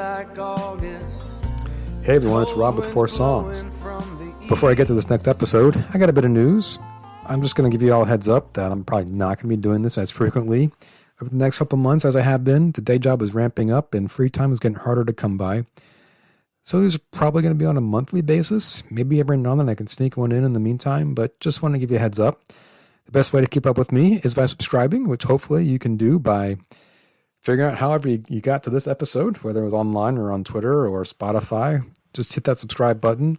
like August. Hey everyone, it's Rob with 4 Songs. Before I get to this next episode, I got a bit of news. I'm just going to give you all a heads up that I'm probably not going to be doing this as frequently over the next couple months as I have been. The day job is ramping up and free time is getting harder to come by. So these are probably going to be on a monthly basis. Maybe every now and then I can sneak one in the meantime, but just want to give you a heads up. The best way to keep up with me is by subscribing, which hopefully you can do by figuring out however you got to this episode, whether it was online or on Twitter or Spotify. Just hit that subscribe button.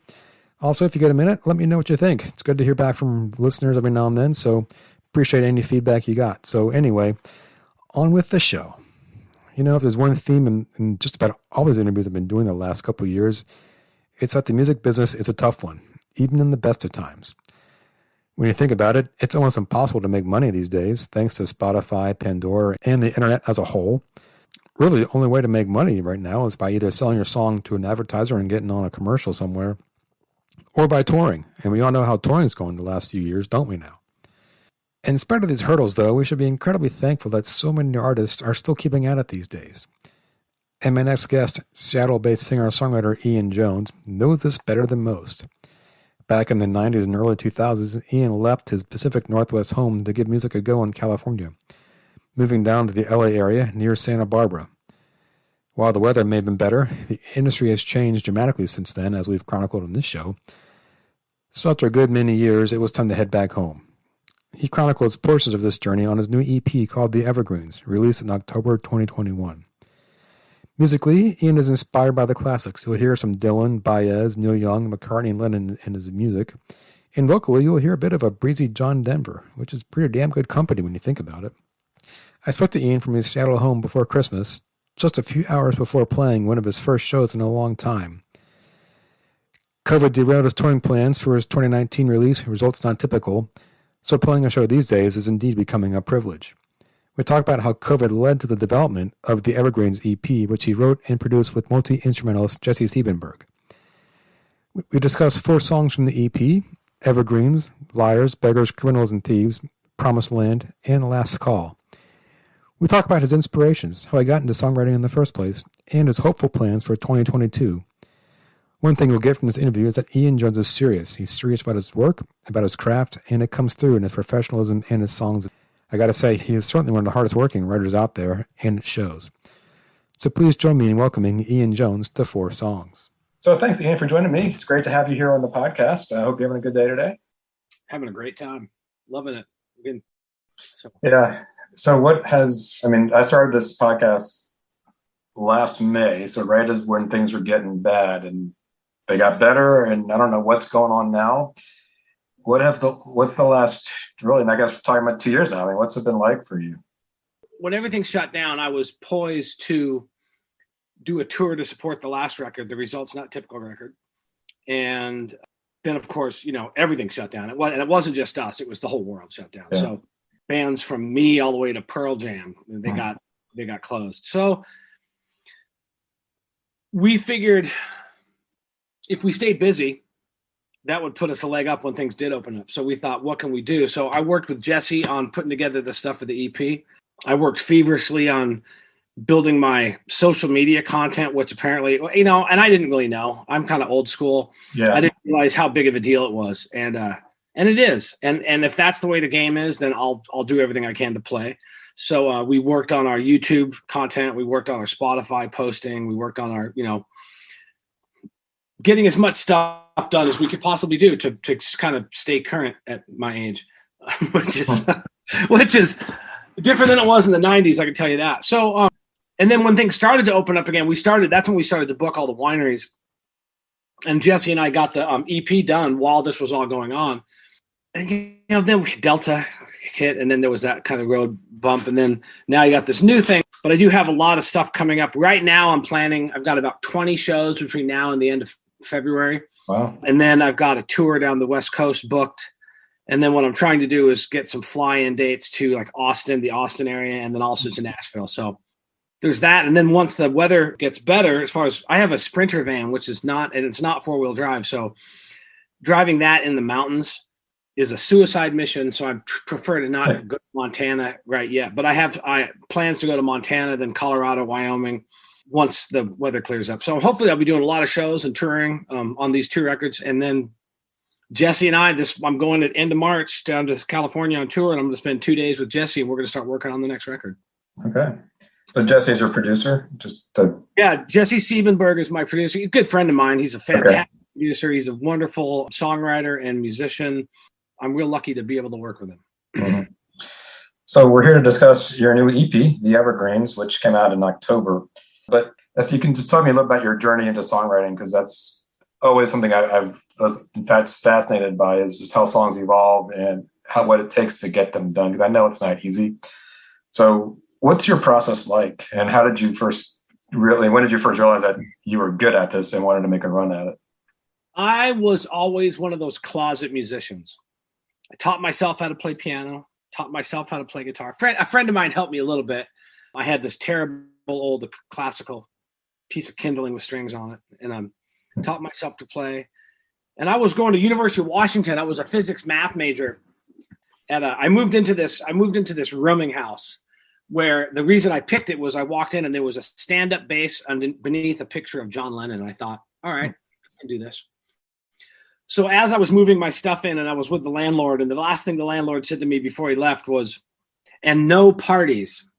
Also, if you get a minute, let me know what you think. It's good to hear back from listeners every now and then, so appreciate any feedback you got. So anyway, on with the show. You know, if there's one theme in just about all these interviews I've been doing the last couple of years, it's that the music business is a tough one, even in the best of times. When you think about it, it's almost impossible to make money these days, thanks to Spotify, Pandora, and the internet as a whole. Really, the only way to make money right now is by either selling your song to an advertiser and getting on a commercial somewhere, or by touring. And we all know how touring's going the last few years, don't we now? In spite of these hurdles, though, we should be incredibly thankful that so many artists are still keeping at it these days. And my next guest, Seattle-based singer-songwriter Ian Jones, knows this better than most. Back in the 90s and early 2000s, Ian left his Pacific Northwest home to give music a go in California, moving down to the LA area near Santa Barbara. While the weather may have been better, the industry has changed dramatically since then, as we've chronicled on this show. So after a good many years, it was time to head back home. He chronicles portions of this journey on his new EP called The Evergreens, released in October 2021. Musically, Ian is inspired by the classics. You'll hear some Dylan, Baez, Neil Young, McCartney, and Lennon in his music. And vocally, you'll hear a bit of a breezy John Denver, which is pretty damn good company when you think about it. I spoke to Ian from his Seattle home before Christmas, just a few hours before playing one of his first shows in a long time. COVID derailed his touring plans for his 2019 release, Results Not Typical, so playing a show these days is indeed becoming a privilege. We talk about how COVID led to the development of the Evergreens EP, which he wrote and produced with multi-instrumentalist Jesse Siebenberg. We discuss 4 songs from the EP, Evergreens, Liars, Beggars, Criminals, and Thieves, Promised Land, and Last Call. We talk about his inspirations, how he got into songwriting in the first place, and his hopeful plans for 2022. One thing you'll get from this interview is that Ian Jones is serious. He's serious about his work, about his craft, and it comes through in his professionalism and his songs. I gotta say, he is certainly one of the hardest working writers out there, and it shows. So please join me in welcoming Ian Jones to 4 Songs. So thanks, Ian, for joining me. It's great to have you here on the podcast. I hope you're having a good day today. Having a great time. Loving it. Yeah. So I started this podcast last May, so right as when things were getting bad, and they got better, and I don't know what's going on now. What's the last, really, and I guess we're talking about 2 years now. I mean, what's it been like for you? When everything shut down, I was poised to do a tour to support the last record, the Results Not Typical record. And then, of course, everything shut down. And it wasn't just us. It was the whole world shut down. Yeah. So bands from me all the way to Pearl Jam, they got closed. So we figured if we stayed busy, that would put us a leg up when things did open up. So we thought, what can we do? So I worked with Jesse on putting together the stuff for the EP. I worked feverishly on building my social media content, which apparently, and I didn't really know. I'm kind of old school. Yeah. I didn't realize how big of a deal it was. And it is. And if that's the way the game is, then I'll do everything I can to play. So we worked on our YouTube content. We worked on our Spotify posting. We worked on our, getting as much stuff done as we could possibly do to kind of stay current at my age, which is different than it was in the 90s. I can tell you that. So, and then when things started to open up again, that's when we started to book all the wineries, and Jesse and I got the EP done while this was all going on. And, then Delta hit, and then there was that kind of road bump. And then now you got this new thing, but I do have a lot of stuff coming up right now. I've got about 20 shows between now and the end of February. Wow. And then I've got a tour down the West Coast booked. And then what I'm trying to do is get some fly-in dates to like Austin, the Austin area, and then also to Nashville. So there's that. And then once the weather gets better, as far as I have a Sprinter van, which is not, and it's not 4-wheel drive. So driving that in the mountains is a suicide mission. So I prefer to not go to Montana right yet, but I have plans to go to Montana, then Colorado, Wyoming, once the weather clears up. So hopefully I'll be doing a lot of shows and touring on these 2 records. And then Jesse and I'm going at end of March down to California on tour, and I'm going to spend 2 days with Jesse, and we're going to start working on the next record. Okay. So Jesse's your producer? Yeah, Jesse Siebenberg is my producer. He's a good friend of mine. He's a fantastic producer. He's a wonderful songwriter and musician. I'm real lucky to be able to work with him. Mm-hmm. So we're here to discuss your new EP, The Evergreens, which came out in October. But if you can just tell me a little about your journey into songwriting, because that's always something I've in fact fascinated by, is just how songs evolve and what it takes to get them done. Because I know it's not easy. So what's your process like, and when did you first realize that you were good at this and wanted to make a run at it? I was always one of those closet musicians. I taught myself how to play piano, taught myself how to play guitar. A friend of mine helped me a little bit. I had this terrible old classical piece of kindling with strings on it, and I taught myself to play. And I was going to University of Washington. I was a physics math major, and I moved into this rooming house where the reason I picked it was I walked in and there was a stand-up bass beneath a picture of John Lennon, and I thought, all right, I can do this. So as I was moving my stuff in and I was with the landlord, and the last thing the landlord said to me before he left was, "And no parties."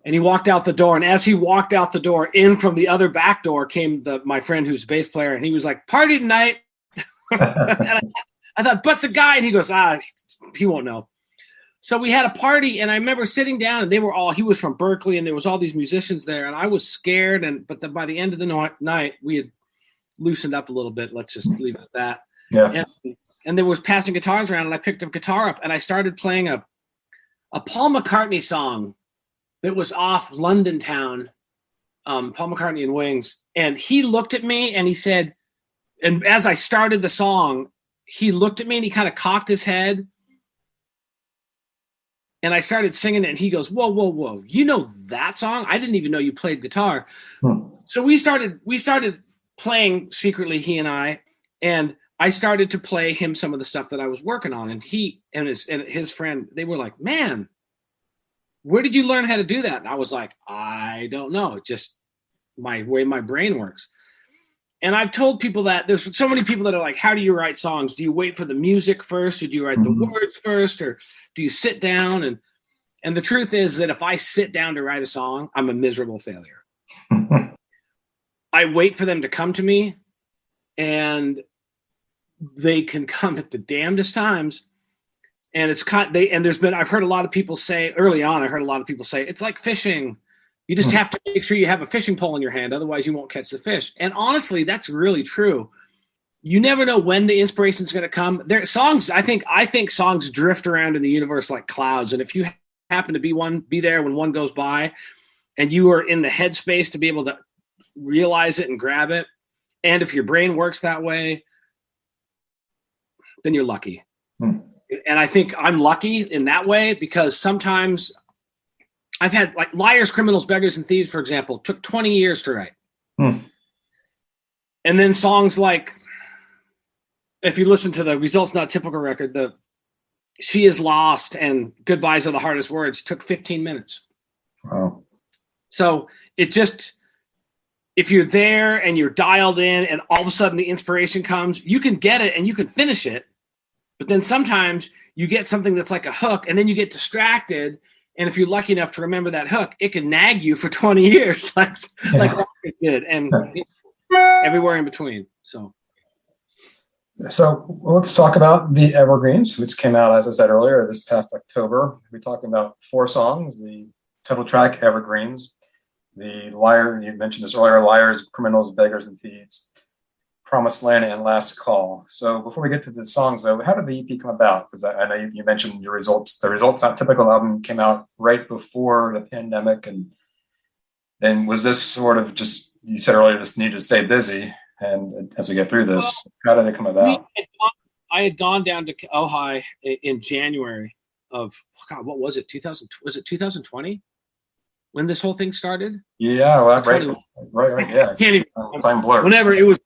And he walked out the door. And as he walked out the door, in from the other back door came my friend who's a bass player. And he was like, "Party tonight." And I thought, but the guy, and he goes, he won't know. So we had a party, and I remember sitting down, and he was from Berkeley, and there was all these musicians there, and I was scared. But by the end of the night, we had loosened up a little bit. Let's just leave it at that. Yeah. And there was passing guitars around, and I picked a guitar up, and I started playing a Paul McCartney song that was off London Town, Paul McCartney and Wings. And he looked at me and he said, and as I started the song, he looked at me and he kind of cocked his head. And I started singing it, and he goes, "Whoa, whoa, whoa. You know that song? I didn't even know you played guitar." So we started playing secretly, he and I, and I started to play him some of the stuff that I was working on. And he and his friend, they were like, "Man, where did you learn how to do that?" And I was like, "I don't know. It's just my way my brain works." And I've told people that there's so many people that are like, "How do you write songs? Do you wait for the music first, or do you write the words first, or do you sit down?" And the truth is that if I sit down to write a song, I'm a miserable failure. I wait for them to come to me, and they can come at the damnedest times. And I've heard a lot of people say early on, it's like fishing. You just have to make sure you have a fishing pole in your hand. Otherwise you won't catch the fish. And honestly, that's really true. You never know when the inspiration is going to come. I think songs drift around in the universe like clouds. And if you happen to be there when one goes by, and you are in the headspace to be able to realize it and grab it, and if your brain works that way, then you're lucky. And I think I'm lucky in that way, because sometimes I've had, like, Liars, Criminals, Beggars, and Thieves, for example, took 20 years to write. And then songs like, if you listen to the Results Not Typical record, the She Is Lost and Goodbyes Are the Hardest Words took 15 minutes. Wow. So it just, if you're there and you're dialed in and all of a sudden the inspiration comes, you can get it and you can finish it. But then sometimes you get something that's like a hook, and then you get distracted. And if you're lucky enough to remember that hook, it can nag you for 20 years, like Rocket did, and everywhere in between. So let's talk about The Evergreens, which came out, as I said earlier, this past October. We're talking about 4 songs: the title track, Evergreens, the Liar, you mentioned this earlier, Liars, Criminals, Beggars, and Thieves, Promised Land, and Last Call. So before we get to the songs, though, how did the EP come about? Because I know you mentioned your results. The Results Not Typical album came out right before the pandemic. And then was this sort of just, you said earlier, just needed to stay busy. And as we get through this, how did it come about? I had gone down to Ojai in January of, God, what was it? 2020? When this whole thing started? Yeah, well, right. Yeah. Can't even, time blurs. Whenever it was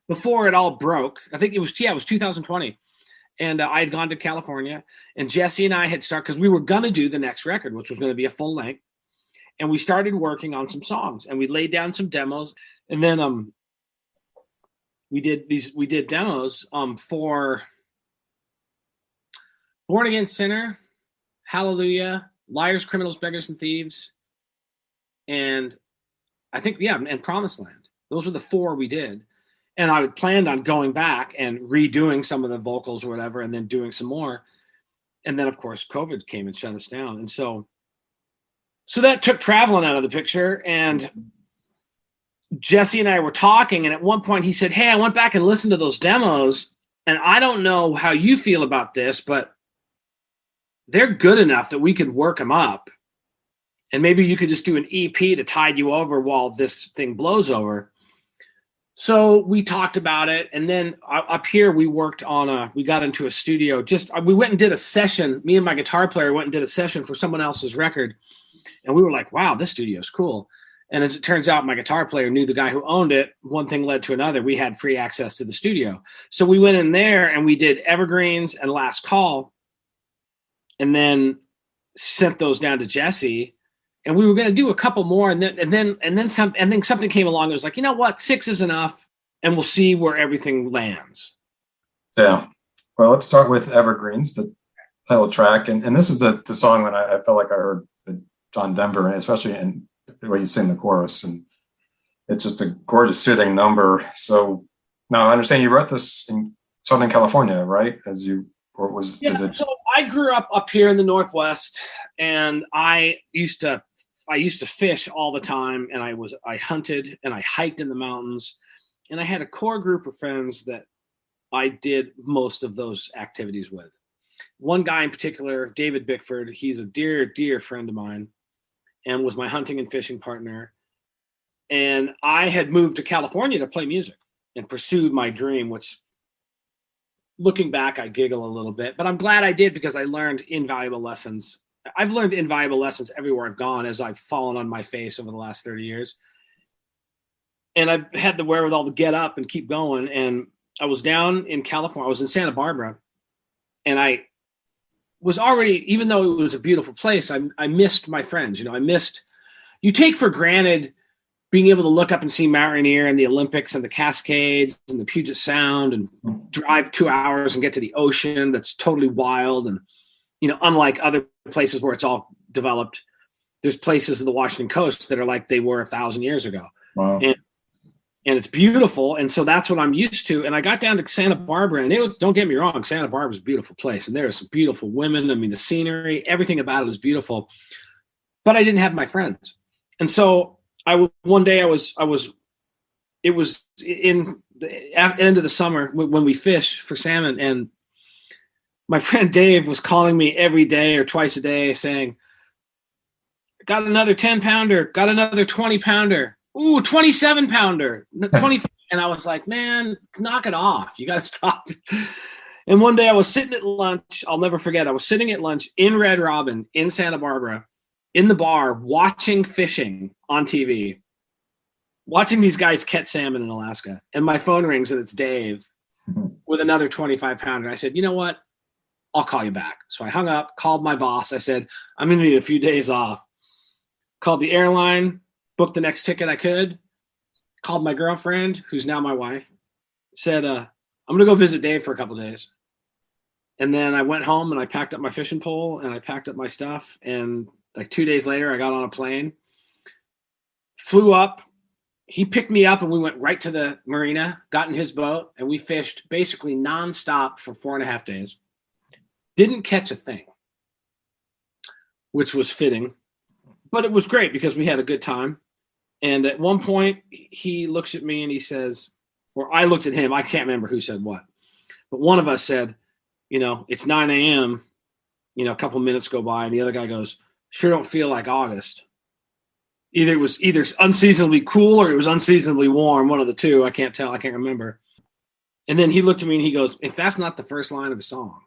before it all broke. I think it was 2020. And I had gone to California, and Jesse and I had started, because we were going to do the next record, which was going to be a full length. and we started working on some songs, and we laid down some demos, and then we did demos for Born Again Sinner, Hallelujah, Liars, Criminals, Beggars, and Thieves, and I think, and Promised Land. Those were the 4 we did. And I planned on going back and redoing some of the vocals or whatever, and then doing some more. And then, of course, COVID came and shut us down. And so that took traveling out of the picture. And Jesse and I were talking, and at one point he said, hey, I went back and listened to those demos, and I don't know how you feel about this, but they're good enough that we could work them up. And maybe you could just do an EP to tide you over while this thing blows over. So we talked about it. And then up here, we got into a studio. We went and did a session. Me and my guitar player went and did a session for someone else's record. And we were like, wow, this studio is cool. And as it turns out, my guitar player knew the guy who owned it. One thing led to another. We had free access to the studio. So we went in there and we did Evergreens and Last Call, and then sent those down to Jesse. And we were going to do a couple more, and then something came along. It was like, you know what, 6 is enough, and we'll see where everything lands. Yeah. Well, let's start with Evergreens, the title track, and this is the song when I felt like I heard John Denver, especially in the way you sing the chorus, and it's just a gorgeous, soothing number. So now I understand you wrote this in Southern California, right? So I grew up here in the Northwest, and I used to fish all the time, and I hunted and I hiked in the mountains, and I had a core group of friends that I did most of those activities with. One guy in particular, David Bickford, he's a dear, dear friend of mine and was my hunting and fishing partner. And I had moved to California to play music and pursued my dream, which, looking back, I giggle a little bit, but I'm glad I did, because I learned invaluable lessons. I've learned invaluable lessons everywhere I've gone as I've fallen on my face over the last 30 years. And I've had the wherewithal to get up and keep going. And I was down in California. I was in Santa Barbara, and I was already, even though it was a beautiful place, I missed my friends. You take for granted being able to look up and see Mount Rainier and the Olympics and the Cascades and the Puget Sound, and drive 2 hours and get to the ocean that's totally wild. And, unlike other places where it's all developed, there's places in the Washington coast that are like they were 1,000 years ago. Wow. And it's beautiful. And so that's what I'm used to. And I got down to Santa Barbara, and don't get me wrong, Santa Barbara is a beautiful place. And there are some beautiful women. I mean, the scenery, everything about it was beautiful, but I didn't have my friends. And so one day it was in the end of the summer when we fish for salmon, and my friend Dave was calling me every day or twice a day saying, got another 10-pounder, got another 20-pounder. Ooh, 27-pounder, 25. And I was like, man, knock it off. You got to stop. And one day I was sitting at lunch. I'll never forget. I was sitting at lunch in Red Robin in Santa Barbara in the bar, watching fishing on TV, watching these guys catch salmon in Alaska. And my phone rings, and it's Dave with another 25-pounder. I said, you know what? I'll call you back. So I hung up, called my boss. I said, I'm going to need a few days off. Called the airline, booked the next ticket I could, called my girlfriend, who's now my wife, said, I'm going to go visit Dave for a couple of days. And then I went home and I packed up my fishing pole and I packed up my stuff. And like 2 days later, I got on a plane, flew up. He picked me up and we went right to the marina, got in his boat, and we fished basically nonstop for 4.5 days. Didn't catch a thing, which was fitting, but it was great because we had a good time. And at one point he looks at me and he says, or I looked at him, I can't remember who said what, but one of us said, it's 9 a.m., a couple minutes go by, and the other guy goes, sure don't feel like August. It was either unseasonably cool or it was unseasonably warm, one of the two. I can't tell. I can't remember. And then he looked at me and he goes, if that's not the first line of a song.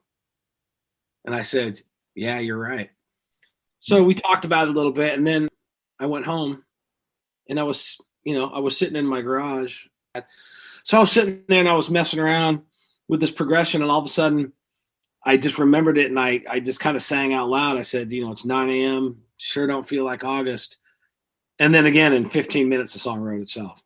And I said, yeah, you're right. So we talked about it a little bit, and then I went home, and I was sitting in my garage. So I was sitting there and I was messing around with this progression, and all of a sudden I just remembered it, and I just kind of sang out loud. I said, it's 9 a.m., sure don't feel like August. And then again, in 15 minutes, the song wrote itself.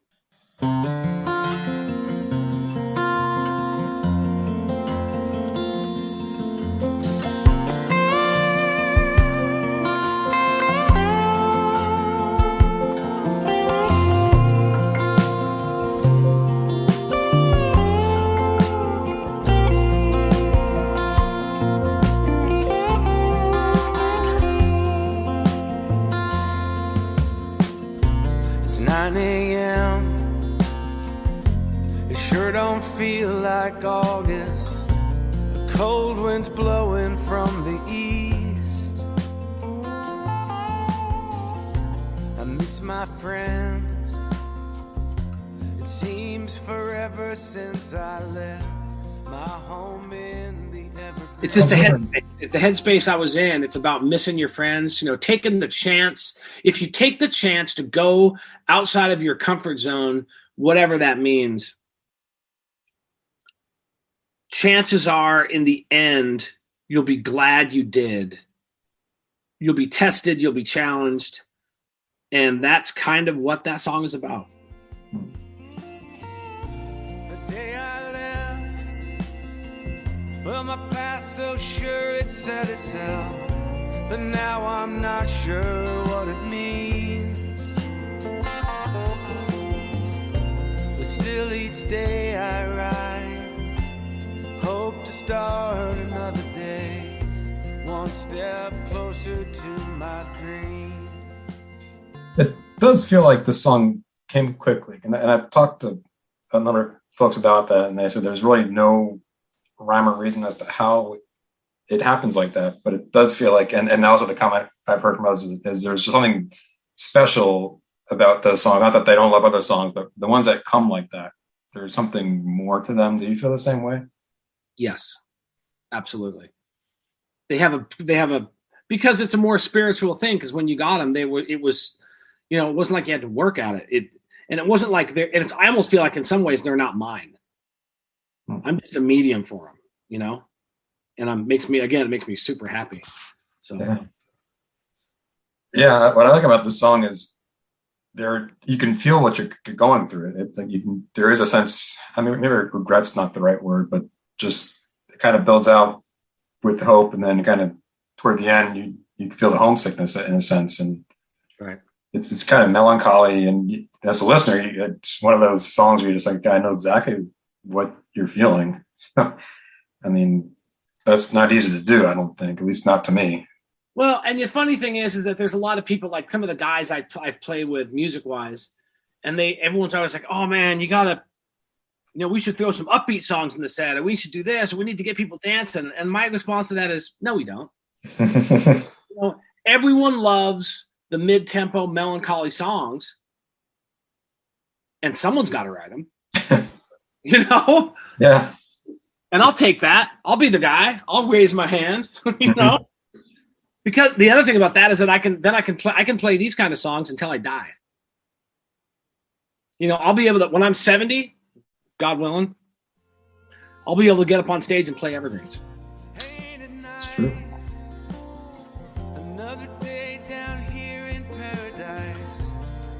It's 9 a.m. It sure don't feel like August. The cold wind's blowing from the east. I miss my friends. It seems forever since I left my home in the Evergreens. It's just the headspace I was in. It's about missing your friends, taking the chance. If you take the chance to go outside of your comfort zone, whatever that means, chances are in the end, you'll be glad you did. You'll be tested, you'll be challenged. And that's kind of what that song is about. Well, my past so sure it said itself, but now I'm not sure what it means. But still each day I rise, hope to start another day, one step closer to my dream. It does feel like the song came quickly, and I've talked to a number of folks about that, and they said there's really no rhyme or reason as to how it happens like that, but it does feel like, and also the comment I've heard from others is there's something special about the song. Not that they don't love other songs, but the ones that come like that, there's something more to them. Do you feel the same way? Yes, absolutely. They have a because it's a more spiritual thing. Because when you got them, it wasn't like you had to work at it. And it wasn't like I almost feel like in some ways they're not mine. I'm just a medium for them, and it makes me super happy. So, yeah. What I like about this song is you can feel what you're going through. There is a sense. I mean, maybe regret's not the right word, but just it kind of builds out with hope, and then kind of toward the end, you feel the homesickness in a sense, and right. It's kind of melancholy, and as a listener, it's one of those songs where you're just like, I know exactly what you're feeling. I mean, that's not easy to do, I don't think, at least not to me. Well, and the funny thing is that there's a lot of people, like some of the guys I've played with music-wise, and everyone's always like, oh man, you gotta, we should throw some upbeat songs in the set, or we should do this, or we need to get people dancing. And my response to that is, no, we don't. Everyone loves the mid-tempo melancholy songs, and someone's got to write them. Yeah. And I'll take that. I'll be the guy. I'll raise my hand, because the other thing about that is that I can play these kind of songs until I die. I'll be able to, when I'm 70, God willing, I'll be able to get up on stage and play Evergreens. It's true. Another day down here in paradise,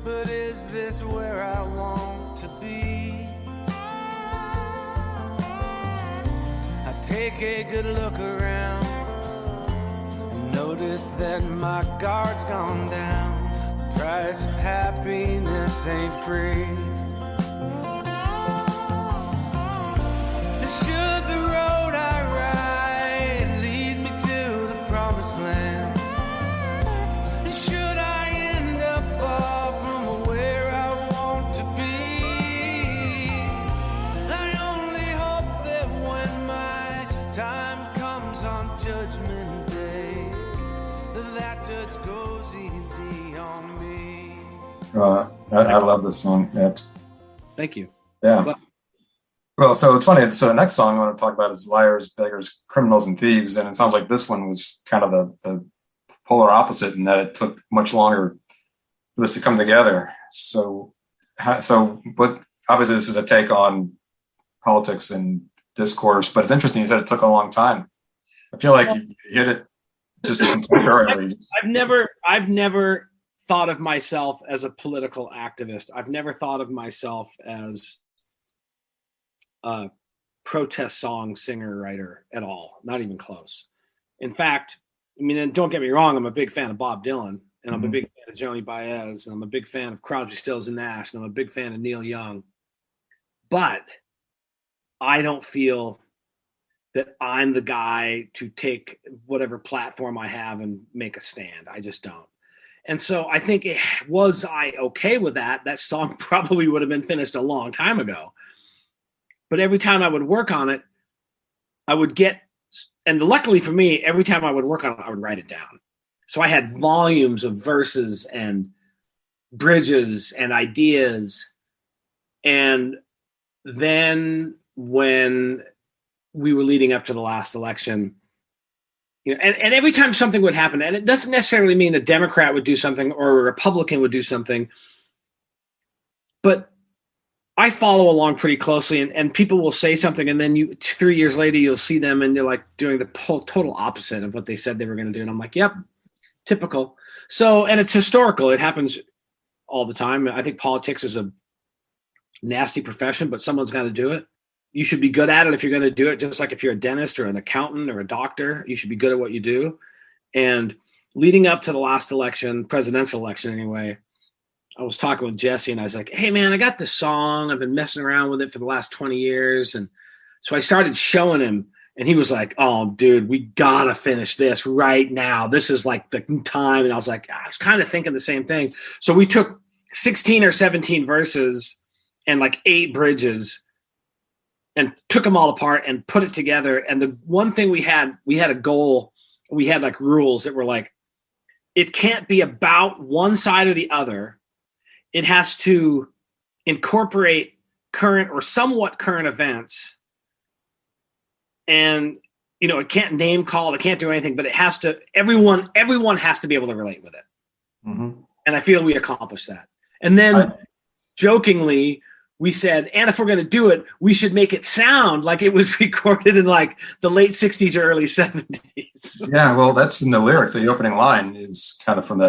but is this where I want to be? Take a good look around and notice that my guard's gone down. Price of happiness ain't free. And should the road I ride lead me to the promised land, and should I end up far from where I want to be, I only hope that when my time comes on Judgment Day, that judge goes easy on me. I love this song. Yeah. Thank you. Yeah. Well, so it's funny. So the next song I want to talk about is Liars, Beggars, Criminals, and Thieves. And it sounds like this one was kind of the polar opposite in that it took much longer for this to come together. So but obviously this is a take on politics and discourse, but it's interesting you said it took a long time. I feel like you hit it just temporarily. I've never thought of myself as a political activist. I've never thought of myself as a protest song singer writer at all, not even close. In fact, I mean, and don't get me wrong, I'm a big fan of Bob Dylan, and I'm a big fan of Joni Baez, and I'm a big fan of Crosby, Stills and Nash, and I'm a big fan of Neil Young. But I don't feel that I'm the guy to take whatever platform I have and make a stand. I just don't. And so I think was I okay with that? That song probably would have been finished a long time ago. But every time I would work on it, I would get, and luckily for me, every time I would work on it, I would write it down. So I had volumes of verses and bridges and ideas. And then when we were leading up to the last election, you know, and every time something would happen, and it doesn't necessarily mean a Democrat would do something or a Republican would do something, but I follow along pretty closely, and people will say something, and then 3 years later, you'll see them, and they're like doing the total opposite of what they said they were going to do. And I'm like, yep, typical. So, and it's historical. It happens all the time. I think politics is a nasty profession, but someone's got to do it. You should be good at it if you're going to do it, just like if you're a dentist or an accountant or a doctor, you should be good at what you do. And leading up to the last election, presidential election anyway, I was talking with Jesse, and I was like, hey, man, I got this song. I've been messing around with it for the last 20 years. And so I started showing him, and he was like, oh, dude, we got to finish this right now. This is like the time. And I was like, I was kind of thinking the same thing. So we took 16 or 17 verses and like 8 bridges and took them all apart and put it together. And the one thing we had a goal. We had like rules that were like, it can't be about one side or the other. It has to incorporate current or somewhat current events. And, you know, it can't name call, it can't do anything, but it has to, everyone has to be able to relate with it. Mm-hmm. And I feel we accomplished that. And then jokingly, we said, and if we're going to do it, we should make it sound like it was recorded in like the late 60s or early 70s. Yeah, well, that's in the lyrics. The opening line is kind of from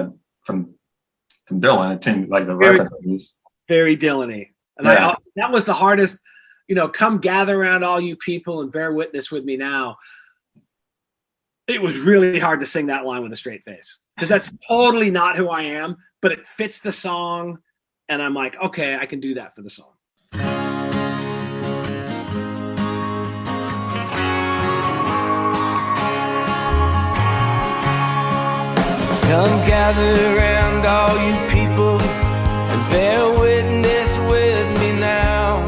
Dylan. It seemed like the reference. Very Dylan-y. And yeah. That was the hardest, you know, come gather around all you people and bear witness with me now. It was really hard to sing that line with a straight face because that's totally not who I am, but it fits the song. And I'm like, okay, I can do that for the song. Come gather around all you people and bear witness with me now.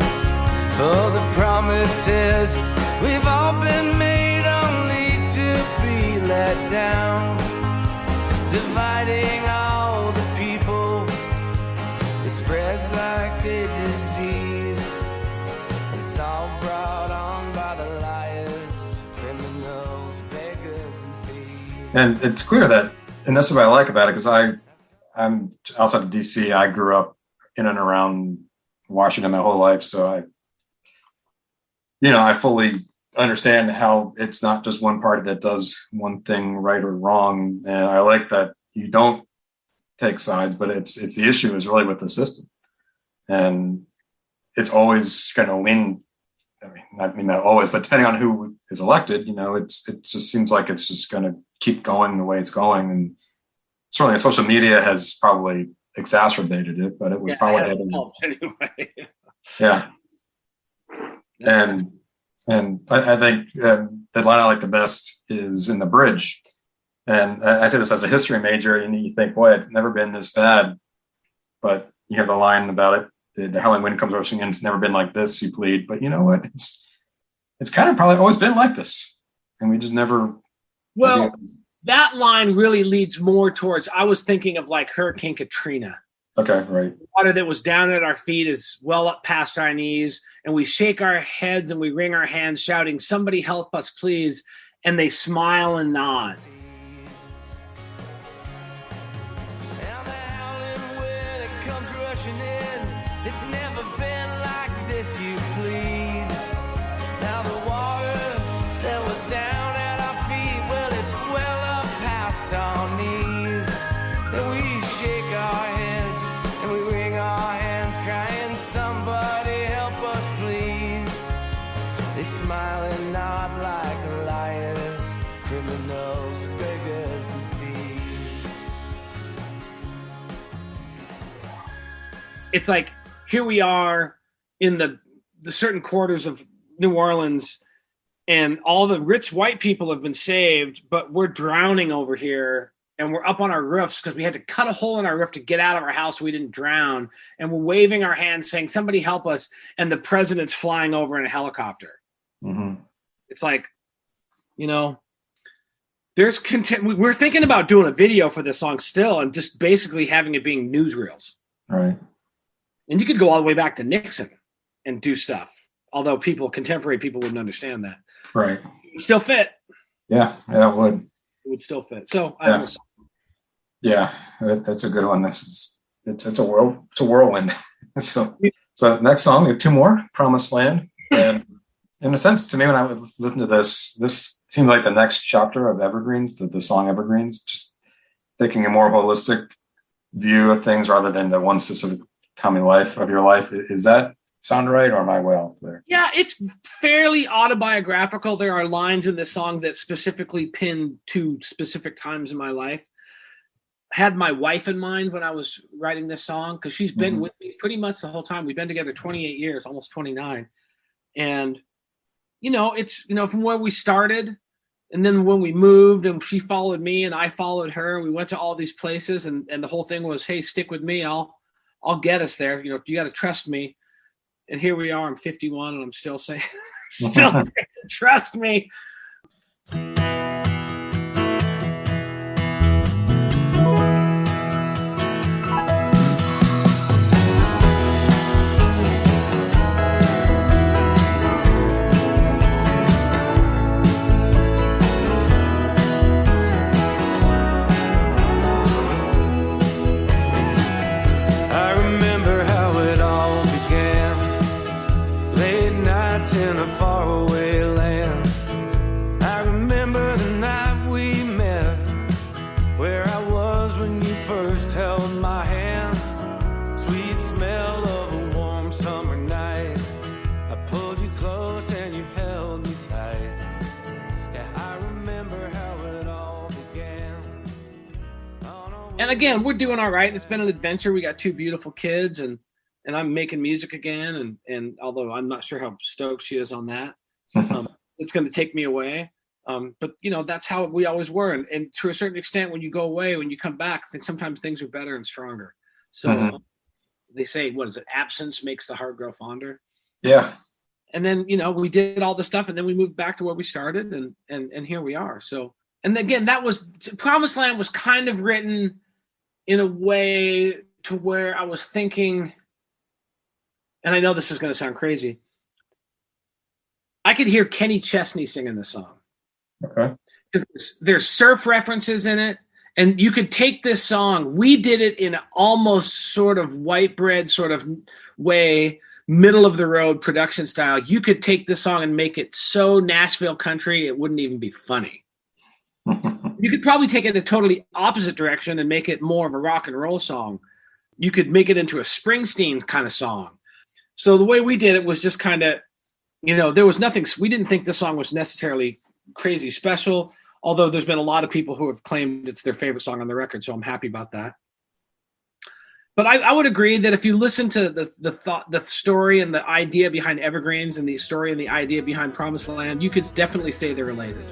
For the promises we've all been made only to be let down. Dividing all the people, it spreads like a disease. It's all brought on by the liars, criminals, beggars, and thieves. And it's clear that, and that's what I like about it, because I'm outside of DC. I grew up in and around Washington my whole life, so I fully understand how it's not just one party that does one thing right or wrong. And I like that you don't take sides, but it's the issue is really with the system, and it's always going to lean. I mean not always, but depending on who is elected, it just seems like it's just going to keep going the way it's going. And certainly social media has probably exacerbated it, but it was probably anyway. Yeah. And I think the line I like the best is in the bridge. And I say this as a history major, and you think, boy, it's never been this bad. But you have the line about it. The howling wind comes rushing in. It's never been like this, you plead. But you know what? It's kind of probably always been like this. And we just never. Well, that line really leads more towards, I was thinking of like Hurricane Katrina. Okay, right. The water that was down at our feet is well up past our knees. And we shake our heads and we wring our hands shouting, somebody help us, please. And they smile and nod. It's never been like this, you plead. Now the water that was down at our feet, well, it's well up past our knees. And we shake it's like, here we are in the certain quarters of New Orleans, and all the rich white people have been saved, but we're drowning over here, and we're up on our roofs because we had to cut a hole in our roof to get out of our house so we didn't drown, and we're waving our hands saying, somebody help us, and the president's flying over in a helicopter. Mm-hmm. It's like, you know, there's content. We're thinking about doing a video for this song still, and just basically having it being newsreels. Right. And you could go all the way back to Nixon and do stuff. Although contemporary people wouldn't understand that. Right. It would still fit. Yeah, it would. It would still fit. So yeah, that's a good one. It's a whirlwind. So next song, we have two more, Promised Land. And in a sense, to me, when I would listen to this seemed like the next chapter of Evergreens, the song Evergreens, just taking a more holistic view of things rather than the one specific time in your life. Is that sound right, or am I way off there? Yeah, it's fairly autobiographical. There are lines in this song that specifically pin to specific times in my life. I had my wife in mind when I was writing this song, because she's been with me pretty much the whole time. We've been together 28 years, almost 29. And, it's, from where we started, and then when we moved, and she followed me and I followed her, and we went to all these places, and the whole thing was, hey, stick with me. I'll get us there. You got to trust me. And here we are. I'm 51, and I'm still saying, trust me. In a faraway land, I remember the night we met, where I was when you first held my hand. Sweet smell of a warm summer night. I pulled you close and you held me tight. Yeah, I remember how it all began. And again, we're doing all right. It's been an adventure. We got two beautiful kids, and I'm making music again, and although I'm not sure how stoked she is on that, it's going to take me away. But that's how we always were, and to a certain extent, when you go away, when you come back, I think sometimes things are better and stronger. So they say, what is it? Absence makes the heart grow fonder. Yeah. And then we did all the stuff, and then we moved back to where we started, and here we are. So, and again, that was Promised Land was kind of written in a way to where I was thinking. And I know this is going to sound crazy. I could hear Kenny Chesney singing this song. Okay. Because there's surf references in it. And you could take this song. We did it in an almost sort of white bread sort of way, middle of the road production style. You could take this song and make it so Nashville country, it wouldn't even be funny. You could probably take it a totally opposite direction and make it more of a rock and roll song. You could make it into a Springsteen kind of song. So the way we did it was just kind of, there was nothing. We didn't think this song was necessarily crazy special, although there's been a lot of people who have claimed it's their favorite song on the record. So I'm happy about that. But I would agree that if you listen to the story and the idea behind Evergreens and the story and the idea behind Promised Land, you could definitely say they're related.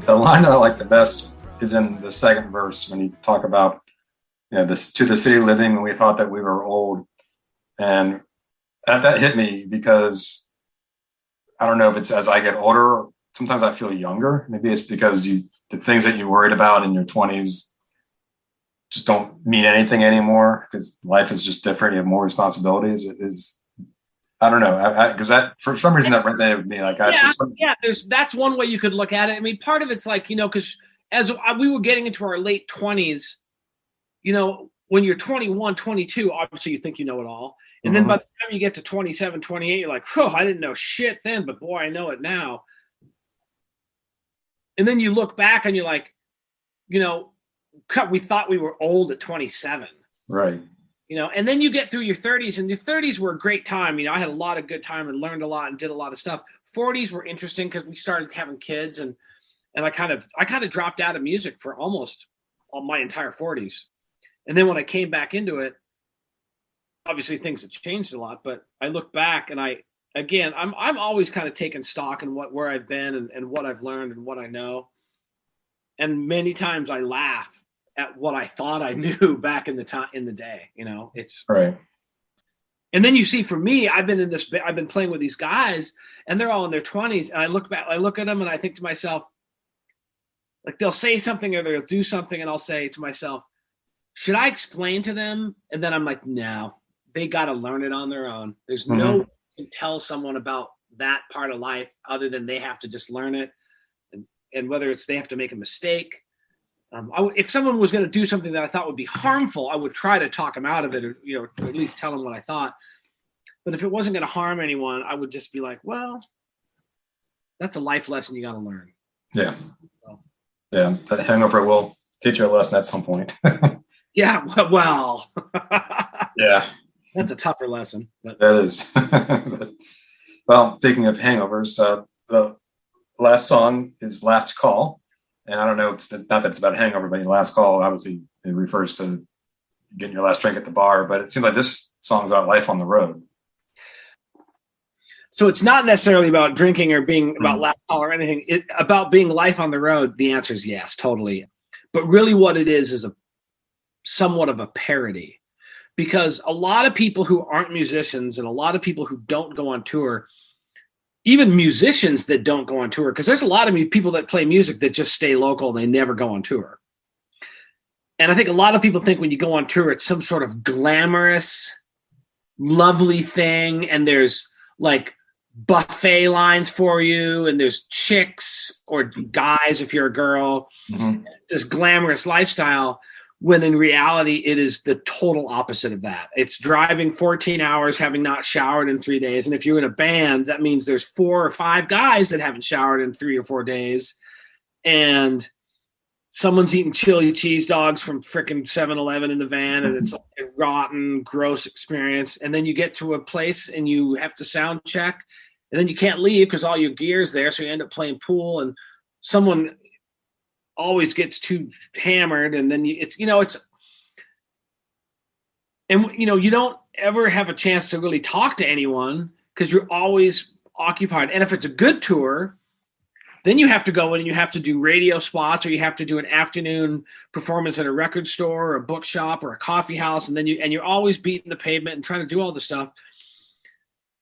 The line that I like the best is in the second verse when you talk about, this to the city living when we thought that we were old. And that hit me because I don't know if it's as I get older, sometimes I feel younger. Maybe it's because the things that you worried about in your 20s just don't mean anything anymore because life is just different. You have more responsibilities. It is, I don't know, because that for some reason that resonated with me. Like, that's one way you could look at it. I mean, part of it's like, because as we were getting into our late 20s, when you're 21, 22, obviously you think you know it all. And then by the time you get to 27, 28, you're like, I didn't know shit then, but boy, I know it now. And then you look back and you're like, we thought we were old at 27. Right. And then you get through your 30s, and your 30s were a great time. I had a lot of good time and learned a lot and did a lot of stuff. 40s were interesting because we started having kids, and I kind of dropped out of music for almost all my entire 40s. And then when I came back into it, obviously things had changed a lot, but I look back and I'm always kind of taking stock in where I've been and what I've learned and what I know. And many times I laugh at what I thought I knew back in the day. It's right. And then you see, for me, I've been playing with these guys, and they're all in their 20s, and I look at them and I think to myself, like, they'll say something or they'll do something, and I'll say to myself, should I explain to them? And then I'm like, no, they got to learn it on their own. There's no way you can tell someone about that part of life other than they have to just learn it. And whether it's they have to make a mistake. If someone was going to do something that I thought would be harmful, I would try to talk them out of it, or at least tell them what I thought. But if it wasn't going to harm anyone, I would just be like, well, that's a life lesson you got to learn. Yeah. Yeah. That hangover will teach you a lesson at some point. Yeah. Well. Yeah. That's a tougher lesson. But. That is. Well, speaking of hangovers, the last song is Last Call. And I don't know, it's not that it's about a hangover, but last call, obviously, it refers to getting your last drink at the bar. But it seems like this song's about life on the road. So it's not necessarily about drinking or being about last call or anything. About being life on the road, the answer is yes, totally. But really what it is somewhat of a parody. Because a lot of people who aren't musicians and a lot of people who don't go on tour, even musicians that don't go on tour, because there's a lot of people that play music that just stay local and they never go on tour. And I think a lot of people think when you go on tour, it's some sort of glamorous, lovely thing. And there's like buffet lines for you, and there's chicks or guys if you're a girl, this glamorous lifestyle. When in reality, it is the total opposite of that. It's driving 14 hours, having not showered in 3 days. And if you're in a band, that means there's 4 or 5 guys that haven't showered in 3 or 4 days. And someone's eating chili cheese dogs from frickin' 7-Eleven in the van, and it's like a rotten, gross experience. And then you get to a place and you have to sound check, and then you can't leave because all your gear's there. So you end up playing pool, and someone always gets too hammered, and then you don't ever have a chance to really talk to anyone because you're always occupied. And if it's a good tour, then you have to go in and you have to do radio spots, or you have to do an afternoon performance at a record store or a bookshop or a coffee house, and then you're always beating the pavement and trying to do all this stuff.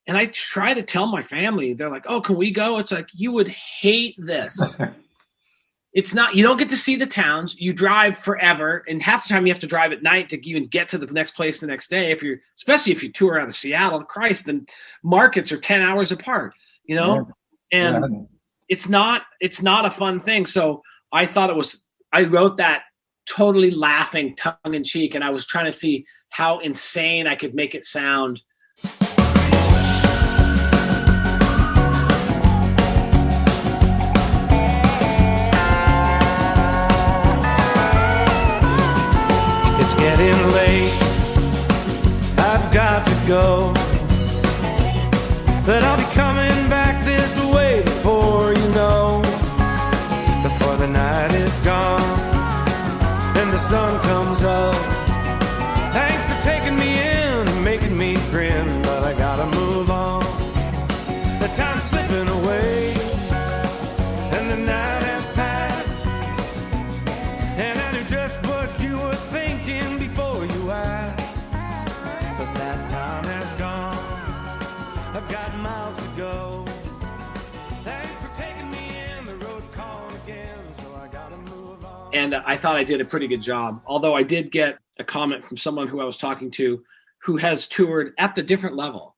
And I try to tell my family, they're like, "Oh, can we go?" It's like, you would hate this. It's not, you don't get to see the towns. You drive forever, and half the time you have to drive at night to even get to the next place the next day. Especially if you tour out of Seattle, Christ, then markets are 10 hours apart, and it's not a fun thing. So I wrote that totally laughing, tongue in cheek, and I was trying to see how insane I could make it sound. Getting late, I've got to go, but I'll be coming back this way before you know, before the night is gone and the sun comes up. Thanks for taking me in and making me grin. And I thought I did a pretty good job. Although I did get a comment from someone who I was talking to who has toured at the different level.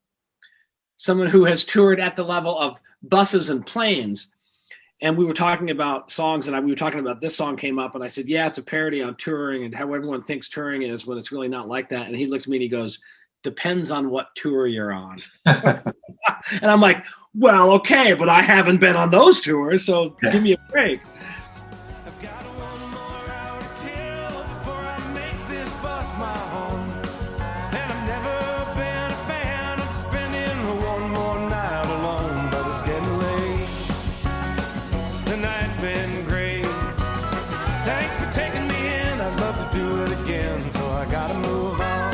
Someone who has toured at the level of buses and planes. And we were talking about songs, and we were talking about this song came up, and I said, yeah, it's a parody on touring and how everyone thinks touring is when it's really not like that. And he looks at me and he goes, depends on what tour you're on. And I'm like, well, okay, but I haven't been on those tours, so give me a break. I've got one more hour to kill before I make this bus my home. And I've never been a fan of spending one more night alone, but it's getting late. Tonight's been great. Thanks for taking me in. I'd love to do it again, so I gotta move on.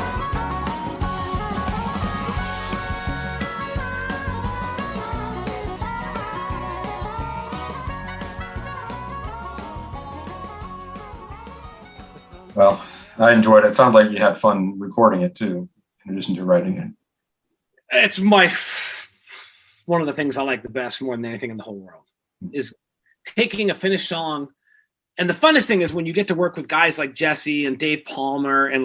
Well, I enjoyed it. It sounds like you had fun recording it too, in addition to writing it. It's one of the things I like the best more than anything in the whole world is taking a finished song. And the funnest thing is when you get to work with guys like Jesse and Dave Palmer and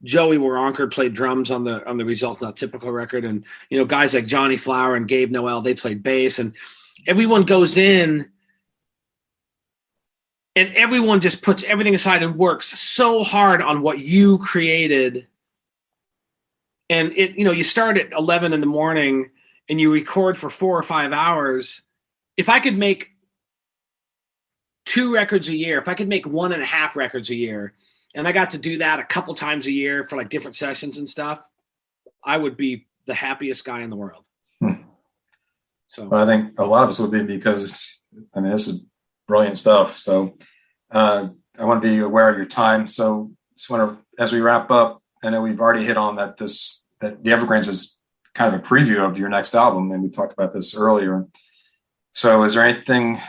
Joey Waronker played drums on the Results Not Typical record. And, guys like Johnny Flower and Gabe Noel, they played bass, and everyone goes in and everyone just puts everything aside and works so hard on what you created. And you start at 11 in the morning and you record for 4 or 5 hours. If I could make 2 records a year, if I could make 1.5 records a year, and I got to do that a couple times a year for different sessions and stuff, I would be the happiest guy in the world. So well, I think a lot of us would be, because this is brilliant stuff. So I want to be aware of your time. So just want to, as we wrap up, I know we've already hit on that the Evergreens is kind of a preview of your next album, and we talked about this earlier. So is there anything?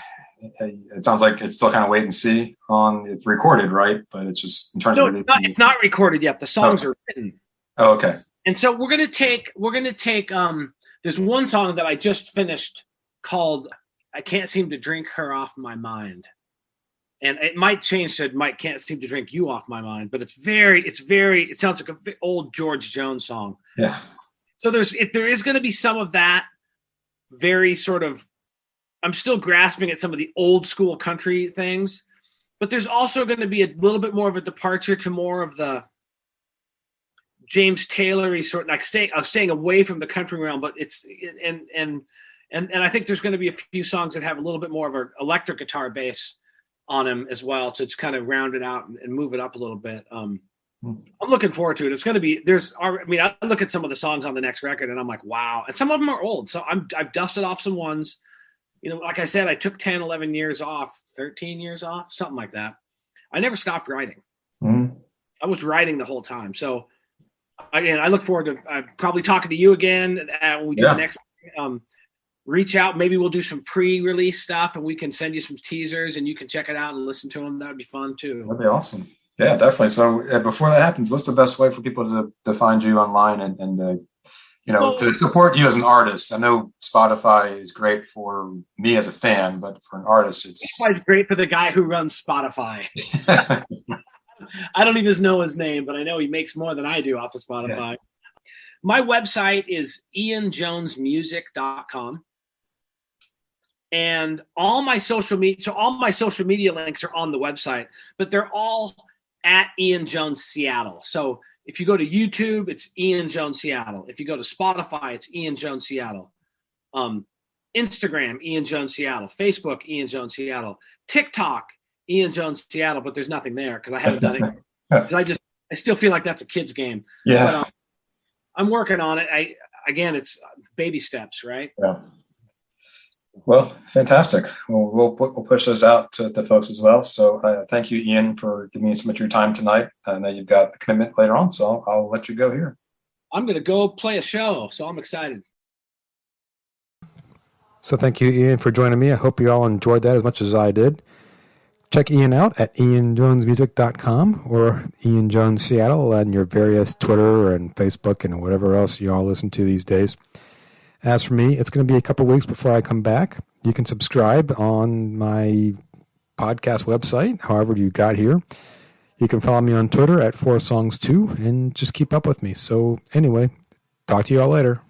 It sounds like it's still kind of wait and see on. It's recorded, right? But it's just in terms of it's not recorded yet. The songs are written. Oh, okay. And so we're gonna take. There's one song that I just finished called "I Can't Seem to Drink Her Off My Mind," and it might change to "Can't Seem to Drink You Off My Mind," but it sounds like an old George Jones song. Yeah. So there is going to be some of that very sort of. I'm still grasping at some of the old school country things, but there's also going to be a little bit more of a departure to more of the James Taylor-y sort of staying away from the country realm, but it's and I think there's going to be a few songs that have a little bit more of an electric guitar bass on them as well. So it's kind of round it out and move it up a little bit. I'm looking forward to it. It's going to be, I look at some of the songs on the next record and I'm like, wow. And some of them are old. So I've dusted off some ones. Like I said, I took 10, 11 years off, 13 years off, something like that. I never stopped writing. Mm-hmm. I was writing the whole time. So, again, I look forward to probably talking to you again when we do the next. Reach out. Maybe we'll do some pre-release stuff and we can send you some teasers and you can check it out and listen to them. That would be fun, too. That'd be awesome. Yeah, definitely. So before that happens, what's the best way for people to find you online and to support you as an artist? I know Spotify is great for me as a fan, but for an artist, Spotify's great for the guy who runs Spotify. I don't even know his name, but I know he makes more than I do off of Spotify. Yeah. My website is ianjonesmusic.com. And all my social media links are on the website, but they're all at Ian Jones Seattle. So if you go to YouTube, it's Ian Jones Seattle. If you go to Spotify, it's Ian Jones Seattle. Instagram, Ian Jones Seattle. Facebook, Ian Jones Seattle. TikTok, Ian Jones Seattle, but there's nothing there because I haven't done it. I still feel like that's a kid's game. Yeah. But, I'm working on it. It's baby steps, right? Yeah. Well, fantastic. We'll push those out to folks as well. So thank you, Ian, for giving me so much of your time tonight. I know you've got a commitment later on, so I'll let you go here. I'm going to go play a show, so I'm excited. So thank you, Ian, for joining me. I hope you all enjoyed that as much as I did. Check Ian out at ianjonesmusic.com or Ian Jones Seattle on your various Twitter and Facebook and whatever else you all listen to these days. As for me, it's going to be a couple weeks before I come back. You can subscribe on my podcast website, however you got here. You can follow me on Twitter at 4songs2 and just keep up with me. So anyway, talk to you all later.